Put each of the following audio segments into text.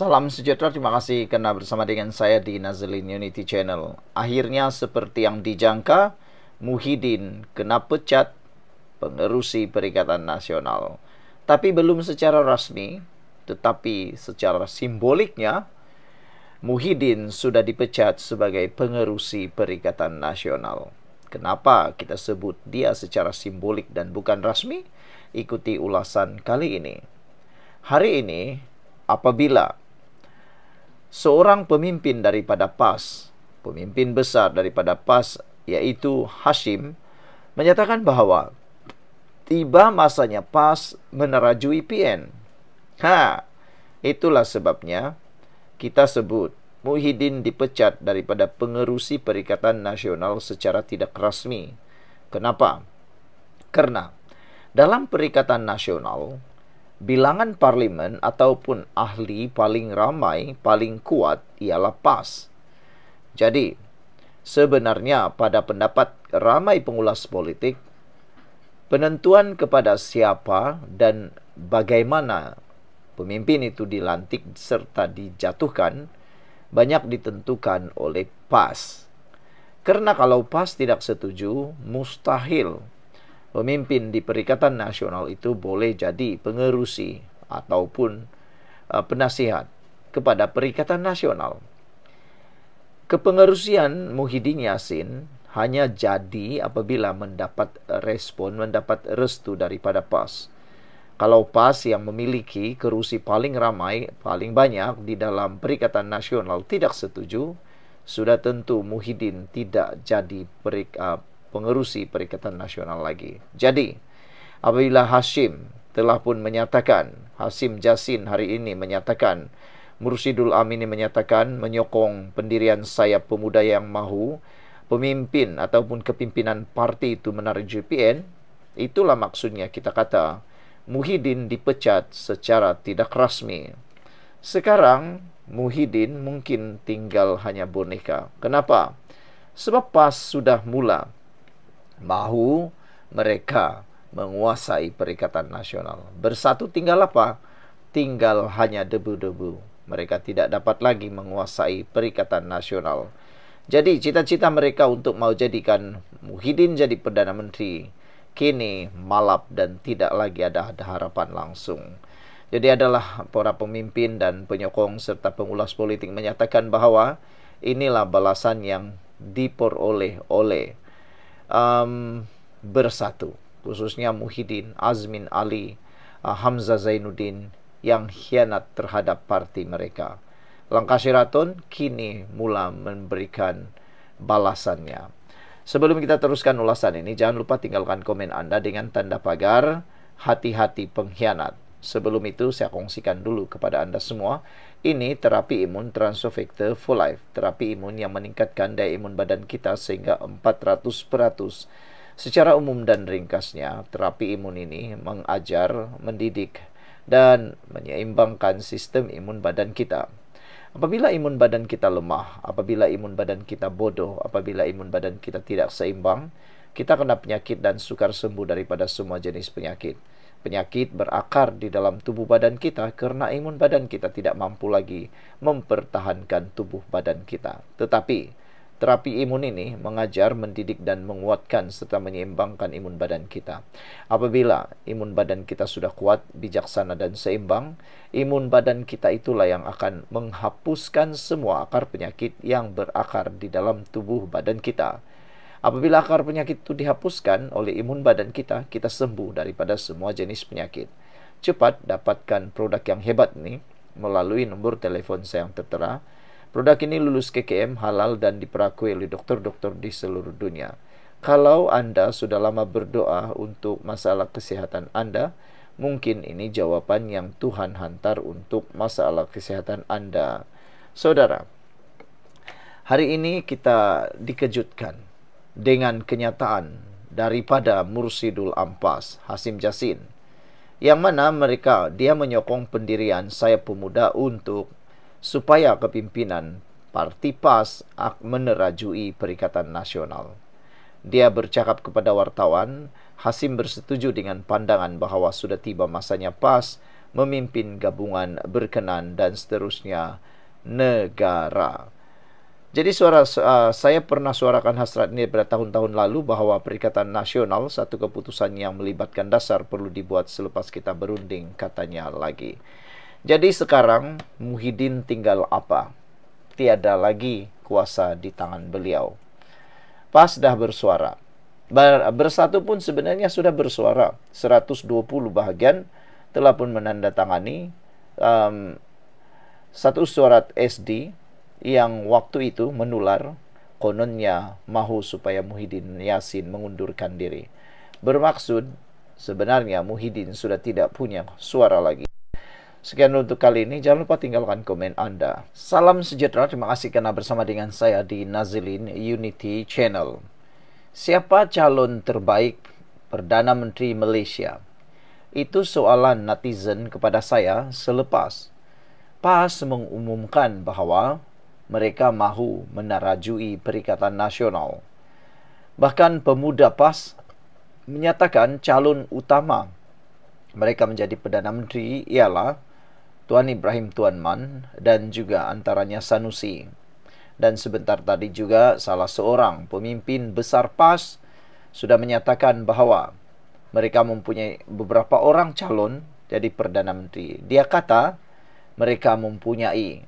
Salam sejahtera, terima kasih karena bersama dengan saya di Nazlin Unity Channel. Akhirnya seperti yang dijangka, Muhyiddin kena pecat pengerusi Perikatan Nasional. Tapi belum secara rasmi, tetapi secara simboliknya, Muhyiddin sudah dipecat sebagai pengerusi Perikatan Nasional. Kenapa kita sebut dia secara simbolik dan bukan rasmi? Ikuti ulasan kali ini. Hari ini, apabila seorang pemimpin daripada PAS, pemimpin besar daripada PAS, yaitu Hasyim, menyatakan bahwa tiba masanya PAS menerajui PN. Itulah sebabnya kita sebut Muhyiddin dipecat daripada pengerusi Perikatan Nasional secara tidak rasmi. Kenapa? Karena dalam Perikatan Nasional, bilangan parlimen ataupun ahli paling ramai, paling kuat ialah PAS. Jadi, sebenarnya pada pendapat ramai pengulas politik, penentuan kepada siapa dan bagaimana pemimpin itu dilantik serta dijatuhkan banyak ditentukan oleh PAS. Karena kalau PAS tidak setuju, mustahil pemimpin di Perikatan Nasional itu boleh jadi pengerusi ataupun penasihat kepada Perikatan Nasional. Kepengerusian Muhyiddin Yassin hanya jadi apabila mendapat respon, mendapat restu daripada PAS. Kalau PAS yang memiliki kerusi paling ramai, paling banyak di dalam Perikatan Nasional tidak setuju, sudah tentu Muhyiddin tidak jadi pengerusi Perikatan Nasional lagi. Jadi, apabila Hasyim telah pun menyatakan, Hasyim Jasin hari ini menyatakan, Mursyidul Amin menyatakan menyokong pendirian sayap pemuda yang mahu pemimpin ataupun kepimpinan parti itu menarik JPN, itulah maksudnya kita kata Muhyiddin dipecat secara tidak rasmi. Sekarang Muhyiddin mungkin tinggal hanya boneka. Kenapa? Sebab PAS sudah mula mahu mereka menguasai Perikatan Nasional. Bersatu tinggal apa? Tinggal hanya debu-debu. Mereka tidak dapat lagi menguasai Perikatan Nasional. Jadi cita-cita mereka untuk mau jadikan Muhyiddin jadi Perdana Menteri kini malap dan tidak lagi ada harapan langsung. Jadi adalah para pemimpin dan penyokong serta pengulas politik menyatakan bahwa inilah balasan yang diperoleh oleh bersatu, khususnya Muhyiddin, Azmin Ali, Hamzah Zainuddin yang khianat terhadap parti mereka. Langkah Sheraton kini mula memberikan balasannya. Sebelum kita teruskan ulasan ini, jangan lupa tinggalkan komen Anda dengan tanda pagar hati-hati pengkhianat. Sebelum itu, saya kongsikan dulu kepada Anda semua, ini terapi imun Transofector for Life, terapi imun yang meningkatkan daya imun badan kita sehingga 400%. Secara umum dan ringkasnya, terapi imun ini mengajar, mendidik, dan menyeimbangkan sistem imun badan kita. Apabila imun badan kita lemah, apabila imun badan kita bodoh, apabila imun badan kita tidak seimbang, kita kena penyakit dan sukar sembuh daripada semua jenis penyakit. Penyakit berakar di dalam tubuh badan kita karena imun badan kita tidak mampu lagi mempertahankan tubuh badan kita. Tetapi terapi imun ini mengajar, mendidik dan menguatkan serta menyeimbangkan imun badan kita. Apabila imun badan kita sudah kuat, bijaksana dan seimbang, imun badan kita itulah yang akan menghapuskan semua akar penyakit yang berakar di dalam tubuh badan kita. Apabila akar penyakit itu dihapuskan oleh imun badan kita, kita sembuh daripada semua jenis penyakit. Cepat dapatkan produk yang hebat ini melalui nombor telepon saya yang tertera. Produk ini lulus KKM, halal dan diperakui oleh dokter-dokter di seluruh dunia. Kalau Anda sudah lama berdoa untuk masalah kesehatan Anda, mungkin ini jawaban yang Tuhan hantar untuk masalah kesehatan Anda. Saudara, hari ini kita dikejutkan dengan kenyataan daripada Mursyidul Ampas, Hasyim Jasin, yang mana dia menyokong pendirian sayap pemuda untuk supaya kepimpinan parti PAS menerajui Perikatan Nasional. Dia bercakap kepada wartawan, Hasyim bersetuju dengan pandangan bahawa sudah tiba masanya PAS memimpin gabungan berkenan, dan seterusnya negara. Jadi saya pernah suarakan hasrat ini pada tahun-tahun lalu bahwa Perikatan Nasional, satu keputusan yang melibatkan dasar, perlu dibuat selepas kita berunding, katanya lagi. Jadi sekarang Muhyiddin tinggal apa? Tiada lagi kuasa di tangan beliau. PAS dah bersuara. Bersatu pun sebenarnya sudah bersuara. 120 bahagian telah pun menandatangani satu surat SD yang waktu itu menular, kononnya mahu supaya Muhyiddin Yassin mengundurkan diri. Bermaksud sebenarnya Muhyiddin sudah tidak punya suara lagi. Sekian untuk kali ini. Jangan lupa tinggalkan komen Anda. Salam sejahtera. Terima kasih karena bersama dengan saya di Nazilin Unity Channel. Siapa calon terbaik Perdana Menteri Malaysia? Itu soalan netizen kepada saya selepas PAS mengumumkan bahawa mereka mahu menarajui Perikatan Nasional. Bahkan pemuda PAS menyatakan calon utama mereka menjadi Perdana Menteri ialah Tuan Ibrahim Tuan Man dan juga antaranya Sanusi. Dan sebentar tadi juga salah seorang pemimpin besar PAS sudah menyatakan bahawa mereka mempunyai beberapa orang calon jadi Perdana Menteri. Dia kata mereka mempunyai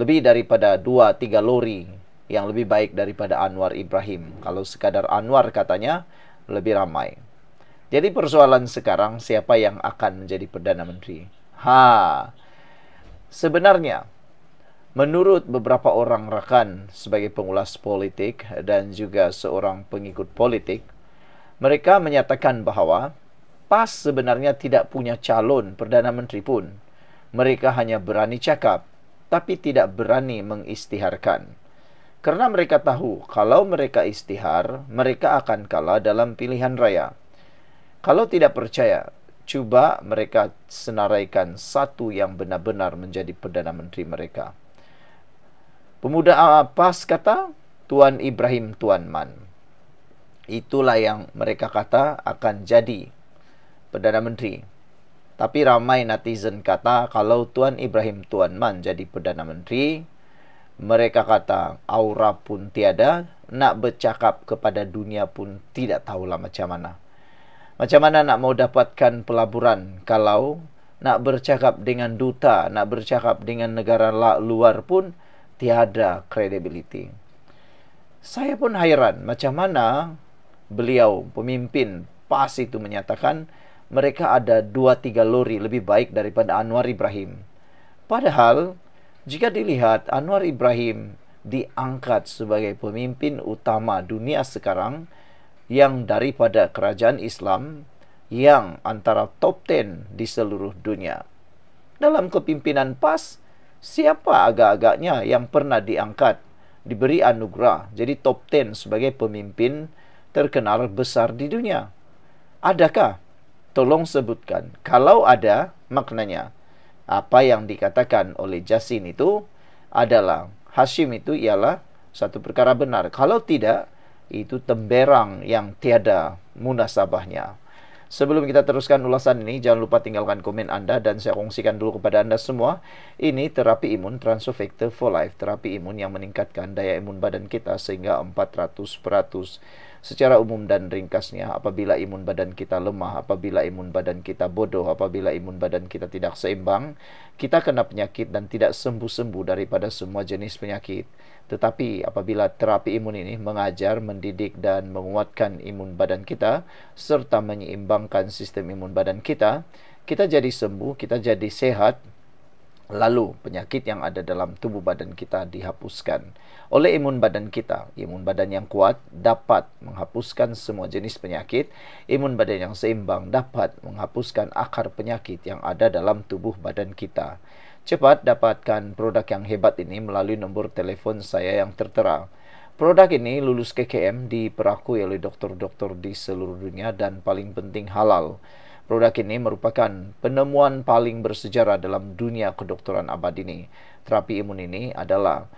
lebih daripada 2-3 lori yang lebih baik daripada Anwar Ibrahim. Kalau sekadar Anwar katanya lebih ramai. Jadi persoalan sekarang siapa yang akan menjadi Perdana Menteri? Sebenarnya menurut beberapa orang rakan sebagai pengulas politik dan juga seorang pengikut politik, mereka menyatakan bahawa PAS sebenarnya tidak punya calon Perdana Menteri pun. Mereka hanya berani cakap tapi tidak berani mengisytiharkan. Karena mereka tahu kalau mereka isytihar, mereka akan kalah dalam pilihan raya. Kalau tidak percaya, cuba mereka senaraikan satu yang benar-benar menjadi Perdana Menteri mereka. Pemuda PAS kata Tuan Ibrahim Tuan Man. Itulah yang mereka kata akan jadi Perdana Menteri. Tapi ramai netizen kata kalau Tuan Ibrahim Tuan Man jadi Perdana Menteri, mereka kata aura pun tiada, nak bercakap kepada dunia pun tidak tahulah macam mana. Macam mana nak mau dapatkan pelaburan kalau nak bercakap dengan duta, nak bercakap dengan negara luar pun tiada credibility. Saya pun hairan macam mana beliau pemimpin PAS itu menyatakan mereka ada 2-3 lori lebih baik daripada Anwar Ibrahim. Padahal jika dilihat Anwar Ibrahim diangkat sebagai pemimpin utama dunia sekarang yang daripada kerajaan Islam yang antara top 10 di seluruh dunia. Dalam kepimpinan PAS, siapa agak-agaknya yang pernah diangkat, diberi anugerah jadi top 10 sebagai pemimpin terkenal besar di dunia? Adakah? Tolong sebutkan. Kalau ada, maknanya apa yang dikatakan oleh Yassin itu adalah Hashim itu ialah satu perkara benar. Kalau tidak, itu temberang yang tiada munasabahnya. Sebelum kita teruskan ulasan ini, jangan lupa tinggalkan komen Anda dan saya kongsikan dulu kepada Anda semua. Ini terapi imun Transofector for Life, terapi imun yang meningkatkan daya imun badan kita sehingga 400%. Secara umum dan ringkasnya, apabila imun badan kita lemah, apabila imun badan kita bodoh, apabila imun badan kita tidak seimbang, kita kena penyakit dan tidak sembuh-sembuh daripada semua jenis penyakit. Tetapi apabila terapi imun ini mengajar, mendidik dan menguatkan imun badan kita serta menyeimbangkan sistem imun badan kita, kita jadi sembuh, kita jadi sehat. Lalu penyakit yang ada dalam tubuh badan kita dihapuskan oleh imun badan kita. Imun badan yang kuat dapat menghapuskan semua jenis penyakit. Imun badan yang seimbang dapat menghapuskan akar penyakit yang ada dalam tubuh badan kita. Cepat dapatkan produk yang hebat ini melalui nombor telefon saya yang tertera. Produk ini lulus KKM, diperakui oleh doktor-doktor di seluruh dunia dan paling penting halal. Produk ini merupakan penemuan paling bersejarah dalam dunia kedokteran abad ini. Terapi imun ini adalah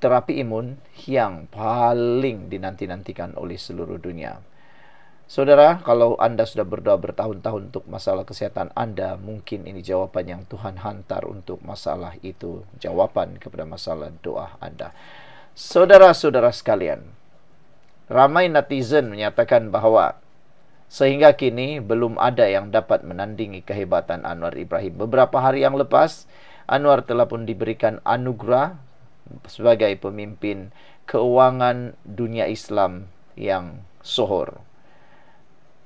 terapi imun yang paling dinanti-nantikan oleh seluruh dunia. Saudara, kalau Anda sudah berdoa bertahun-tahun untuk masalah kesehatan Anda, mungkin ini jawaban yang Tuhan hantar untuk masalah itu. Jawaban kepada masalah doa Anda. Saudara-saudara sekalian, ramai netizen menyatakan bahwa sehingga kini belum ada yang dapat menandingi kehebatan Anwar Ibrahim. Beberapa hari yang lepas, Anwar telah pun diberikan anugerah sebagai pemimpin keuangan dunia Islam yang sohor.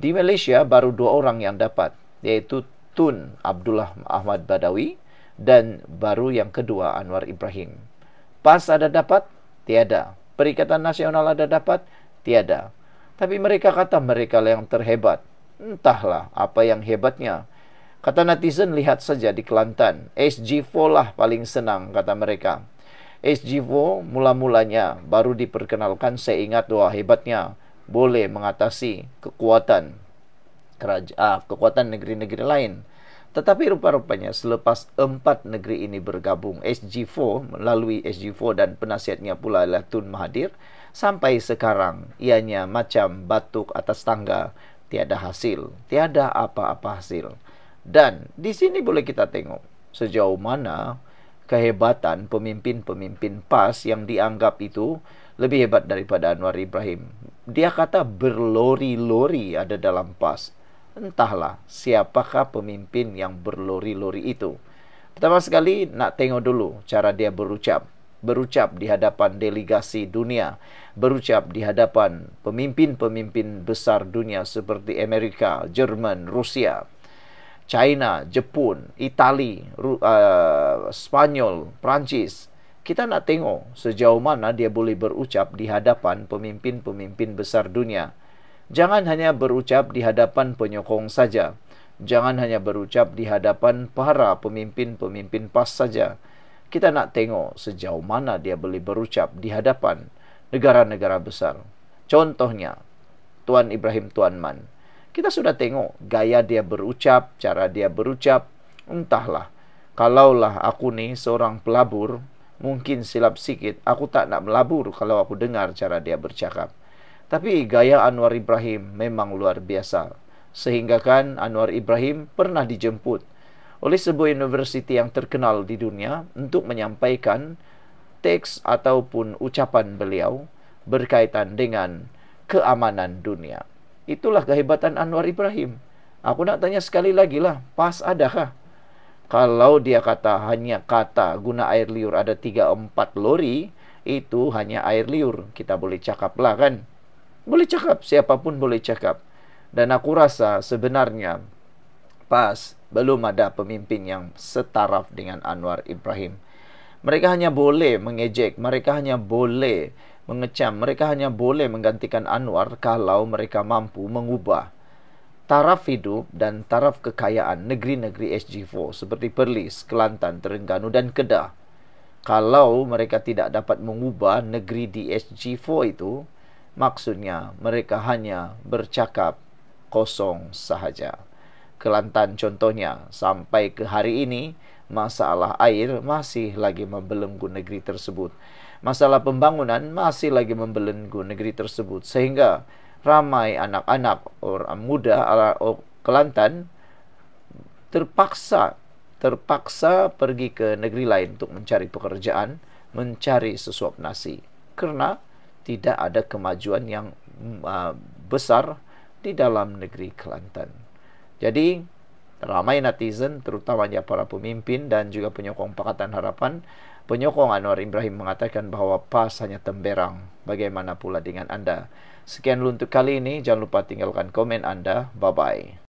Di Malaysia baru 2 orang yang dapat, yaitu Tun Abdullah Ahmad Badawi dan baru yang kedua Anwar Ibrahim. PAS ada dapat? Tiada. Perikatan Nasional ada dapat? Tiada. Tapi mereka kata mereka yang terhebat. Entahlah apa yang hebatnya. Kata netizen, lihat saja di Kelantan. SG4 lah paling senang, kata mereka. SG4 mula-mulanya baru diperkenalkan, saya ingat, wah hebatnya. Boleh mengatasi kekuatan negeri-negeri lain. Tetapi rupa-rupanya selepas 4 negeri ini bergabung, SG4 melalui SG4 dan penasihatnya pula adalah Tun Mahathir, sampai sekarang ianya macam batuk atas tangga, tiada hasil, tiada apa-apa hasil. Dan di sini boleh kita tengok sejauh mana kehebatan pemimpin-pemimpin PAS yang dianggap itu lebih hebat daripada Anwar Ibrahim. Dia kata berlori-lori ada dalam PAS. Entahlah siapakah pemimpin yang berlori-lori itu. Pertama sekali nak tengok dulu cara dia berucap. Berucap di hadapan delegasi dunia. Berucap di hadapan pemimpin-pemimpin besar dunia seperti Amerika, Jerman, Rusia, China, Jepun, Itali, Spanyol, Prancis. Kita nak tengok sejauh mana dia boleh berucap di hadapan pemimpin-pemimpin besar dunia. Jangan hanya berucap di hadapan penyokong saja. Jangan hanya berucap di hadapan para pemimpin-pemimpin PAS saja. Kita nak tengok sejauh mana dia boleh berucap di hadapan negara-negara besar. Contohnya, Tuan Ibrahim Tuan Man. Kita sudah tengok gaya dia berucap, cara dia berucap. Entahlah, kalaulah aku ni seorang pelabur, mungkin silap sikit, aku tak nak melabur kalau aku dengar cara dia bercakap. Tapi gaya Anwar Ibrahim memang luar biasa. Sehingga kan Anwar Ibrahim pernah dijemput oleh sebuah universiti yang terkenal di dunia untuk menyampaikan teks ataupun ucapan beliau berkaitan dengan keamanan dunia. Itulah kehebatan Anwar Ibrahim. Aku nak tanya sekali lagi lah, PAS adakah? Kalau dia kata hanya kata guna air liur ada 3-4 lori, itu hanya air liur. Kita boleh cakap lah kan? Boleh cakap, siapapun boleh cakap. Dan aku rasa sebenarnya PAS belum ada pemimpin yang setaraf dengan Anwar Ibrahim. Mereka hanya boleh mengejek, mereka hanya boleh mengecam, mereka hanya boleh menggantikan Anwar kalau mereka mampu mengubah taraf hidup dan taraf kekayaan negeri-negeri SG4 seperti Perlis, Kelantan, Terengganu dan Kedah. Kalau mereka tidak dapat mengubah negeri di SG4 itu, maksudnya mereka hanya bercakap kosong sahaja. Kelantan contohnya, sampai ke hari ini masalah air masih lagi membelenggu negeri tersebut. Masalah pembangunan masih lagi membelenggu negeri tersebut. Sehingga ramai anak-anak orang muda Kelantan terpaksa pergi ke negeri lain untuk mencari pekerjaan, mencari sesuap nasi. Karena tidak ada kemajuan yang besar di dalam negeri Kelantan. Jadi, ramai netizen, terutamanya para pemimpin dan juga penyokong Pakatan Harapan, penyokong Anwar Ibrahim mengatakan bahawa PAS hanya temberang. Bagaimana pula dengan Anda? Sekian dulu untuk kali ini. Jangan lupa tinggalkan komen Anda. Bye-bye.